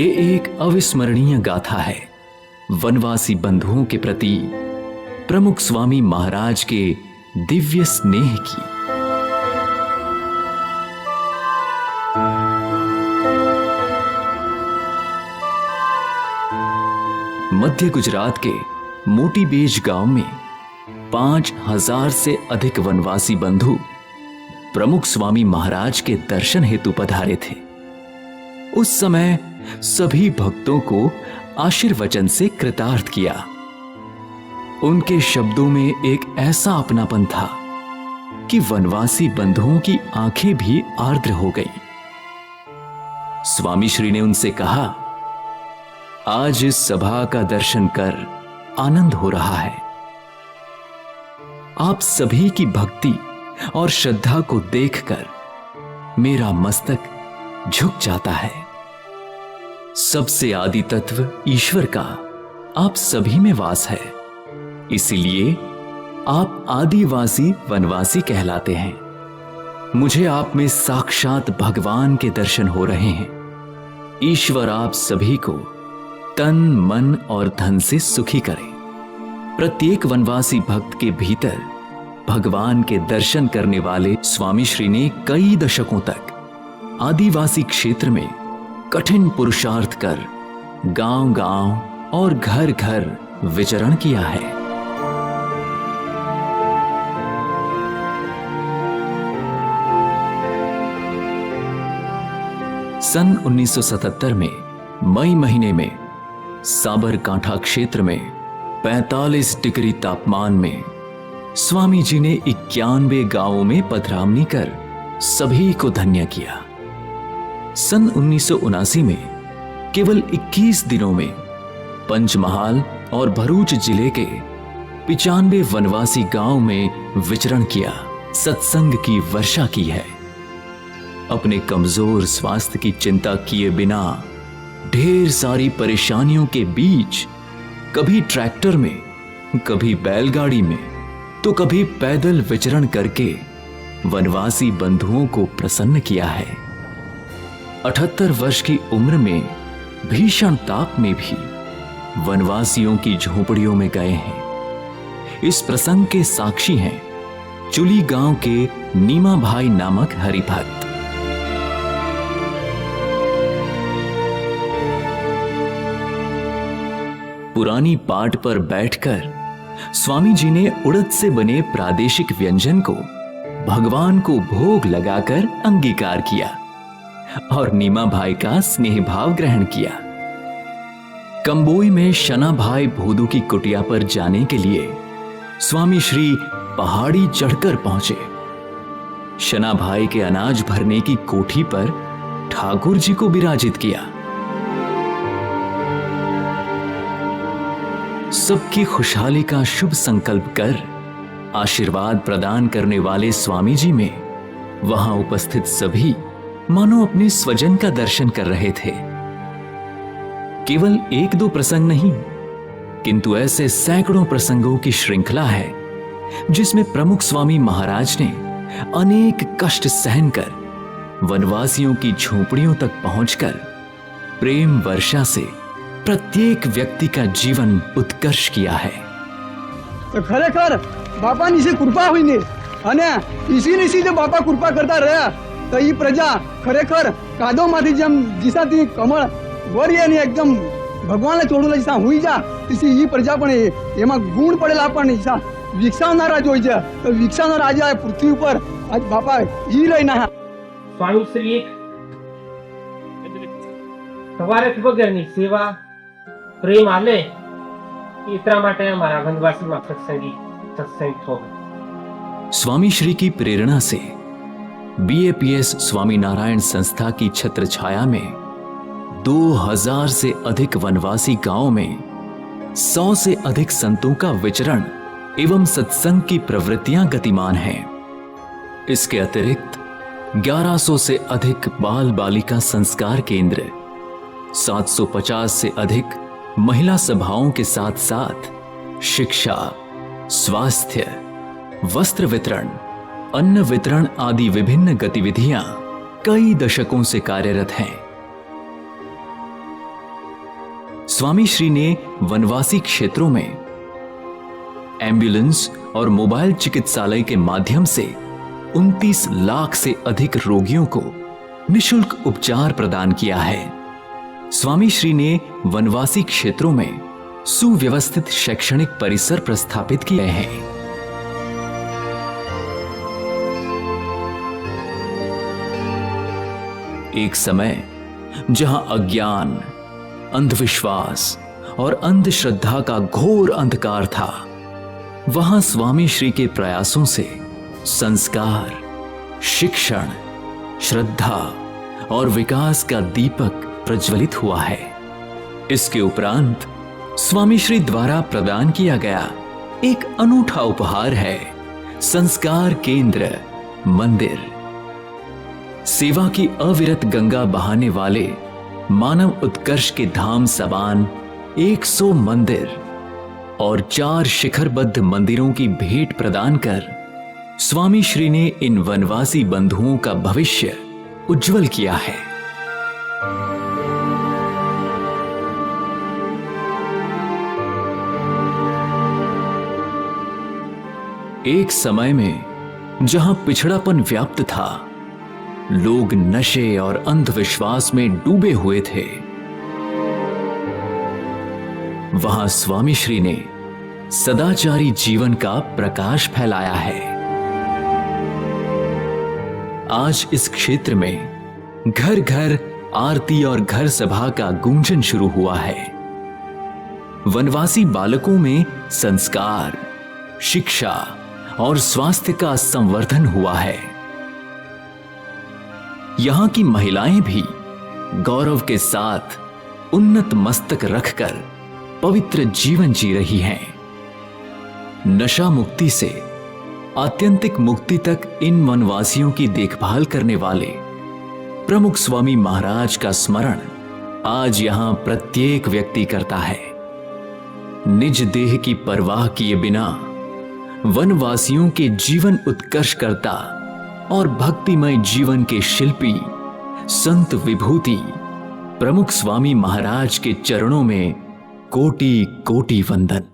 ये एक अविस्मरणीय गाथा है वनवासी बंधुओं के प्रति प्रमुख स्वामी महाराज के दिव्य स्नेह की। मध्य गुजरात के मोटीबेज गांव में 5000 से अधिक वनवासी बंधु प्रमुख स्वामी महाराज के दर्शन हेतु पधारे थे। उस समय सभी भक्तों को आशीर्वचन से कृतार्थ किया। उनके शब्दों में एक ऐसा अपनापन था कि वनवासी बंधुओं की आंखें भी आर्द्र हो गईं। स्वामी श्री ने उनसे कहा, आज इस सभा का दर्शन कर आनंद हो रहा है। आप सभी की भक्ति और श्रद्धा को देखकर मेरा मस्तक झुक जाता है। सबसे आदि तत्व ईश्वर का आप सभी में वास है, इसीलिए आप आदिवासी वनवासी कहलाते हैं। मुझे आप में साक्षात भगवान के दर्शन हो रहे हैं। ईश्वर आप सभी को तन मन और धन से सुखी करे। प्रत्येक वनवासी भक्त के भीतर भगवान के दर्शन करने वाले स्वामी श्री ने कई दशकों तक आदिवासी क्षेत्र में कठिन पुरुषार्थ कर गांव-गांव और घर-घर विचरण किया है। सन 1977 में मई महीने में साबरकांठा क्षेत्र में 45 डिग्री तापमान में स्वामी जी ने 91 गांवों में पधरामनी कर सभी को धन्य किया। सन 1979 में केवल 21 दिनों में पंचमहाल और भरूच जिले के 95 वनवासी गांव में विचरण किया, सत्संग की वर्षा की है। अपने कमजोर स्वास्थ्य की चिंता किए बिना ढेर सारी परेशानियों के बीच कभी ट्रैक्टर में, कभी बैलगाड़ी में, तो कभी पैदल विचरण करके वनवासी बंधुओं को प्रसन्न किया है। 78 वर्ष की उम्र में भीषण ताप में भी वनवासियों की झोपड़ियों में गए हैं। इस प्रसंग के साक्षी हैं चुली गांव के नीमा भाई नामक हरिभक्त। पुरानी पाट पर बैठकर स्वामी जी ने उड़द से बने प्रादेशिक व्यंजन को भगवान को भोग लगाकर अंगीकार किया और नीमा भाई का स्नेह भाव ग्रहण किया। कंबोई में शना भाई भोदू की कुटिया पर जाने के लिए स्वामी श्री पहाड़ी चढ़कर पहुंचे। शना भाई के अनाज भरने की कोठी पर ठाकुर जी को विराजित किया। सबकी खुशहाली का शुभ संकल्प कर आशीर्वाद प्रदान करने वाले स्वामी जी में वहां उपस्थित सभी मानो अपने स्वजन का दर्शन कर रहे थे। केवल एक दो प्रसंग नहीं, किंतु ऐसे सैकड़ों प्रसंगों की श्रृंखला है जिसमें प्रमुख स्वामी महाराज ने अनेक कष्ट सहनकर वनवासियों की झोपड़ियों तक पहुंचकर प्रेम वर्षा से प्रत्येक व्यक्ति का जीवन उत्कर्ष किया है। तो खरेखर बापानी कृपा हुई ने अने इसी जो बापा कृपा करता रहा तो ये प्रजा खरेखर कादो माथी जम जिसाती कमळ वरिये ने एकदम भगवान चोड़ूला जिसा हुई जा तिसी ये प्रजा पण एमा गुण पड़ेला पण जिसा विकसावनारा जोई जा तो विकसावनारा आज पृथ्वी पर आज बापा ही रहीना स्वामी श्री તમારે વગરની સેવા પ્રેમ આલે એટલા માટે અમારા વનવાસીમાં સત્સંગ થયો। स्वामी श्री की प्रेरणा से बीएपीएस स्वामी नारायण संस्था की छत्र छाया में 2000 से अधिक वनवासी गांवों में 100 से अधिक संतों का विचरण एवं सत्संग की प्रवृत्तियां गतिमान हैं। इसके अतिरिक्त 1100 से अधिक बाल बालिका संस्कार केंद्र, 750 से अधिक महिला सभाओं के साथ साथ शिक्षा, स्वास्थ्य, वस्त्र वितरण, अन्न वितरण आदि विभिन्न गतिविधियां कई दशकों से कार्यरत हैं। स्वामी श्री ने वनवासी क्षेत्रों में एम्बुलेंस और मोबाइल चिकित्सालय के माध्यम से 29 लाख से अधिक रोगियों को निशुल्क उपचार प्रदान किया है। स्वामी श्री ने वनवासी क्षेत्रों में सुव्यवस्थित शैक्षणिक परिसर प्रस्थापित किए हैं। एक समय जहां अज्ञान, अंधविश्वास और अंधश्रद्धा का घोर अंधकार था, वहां स्वामी श्री के प्रयासों से संस्कार, शिक्षण, श्रद्धा और विकास का दीपक प्रज्वलित हुआ है। इसके उपरांत स्वामी श्री द्वारा प्रदान किया गया एक अनूठा उपहार है संस्कार केंद्र मंदिर। सेवा की अविरत गंगा बहाने वाले मानव उत्कर्ष के धाम समान 100 मंदिर और 4 शिखरबद्ध मंदिरों की भेंट प्रदान कर स्वामी श्री ने इन वनवासी बंधुओं का भविष्य उज्जवल किया है। एक समय में जहां पिछड़ापन व्याप्त था, लोग नशे और अंधविश्वास में डूबे हुए थे, वहां स्वामी श्री ने सदाचारी जीवन का प्रकाश फैलाया है। आज इस क्षेत्र में घर घर आरती और घर सभा का गूंजन शुरू हुआ है। वनवासी बालकों में संस्कार, शिक्षा और स्वास्थ्य का संवर्धन हुआ है। यहां की महिलाएं भी गौरव के साथ उन्नत मस्तक रखकर पवित्र जीवन जी रही हैं। नशा मुक्ति से आत्यंतिक मुक्ति तक इन वनवासियों की देखभाल करने वाले प्रमुख स्वामी महाराज का स्मरण आज यहां प्रत्येक व्यक्ति करता है। निज देह की परवाह किए बिना वनवासियों के जीवन उत्कर्ष करता और भक्तिमय जीवन के शिल्पी संत विभूति प्रमुख स्वामी महाराज के चरणों में कोटि कोटि वंदन।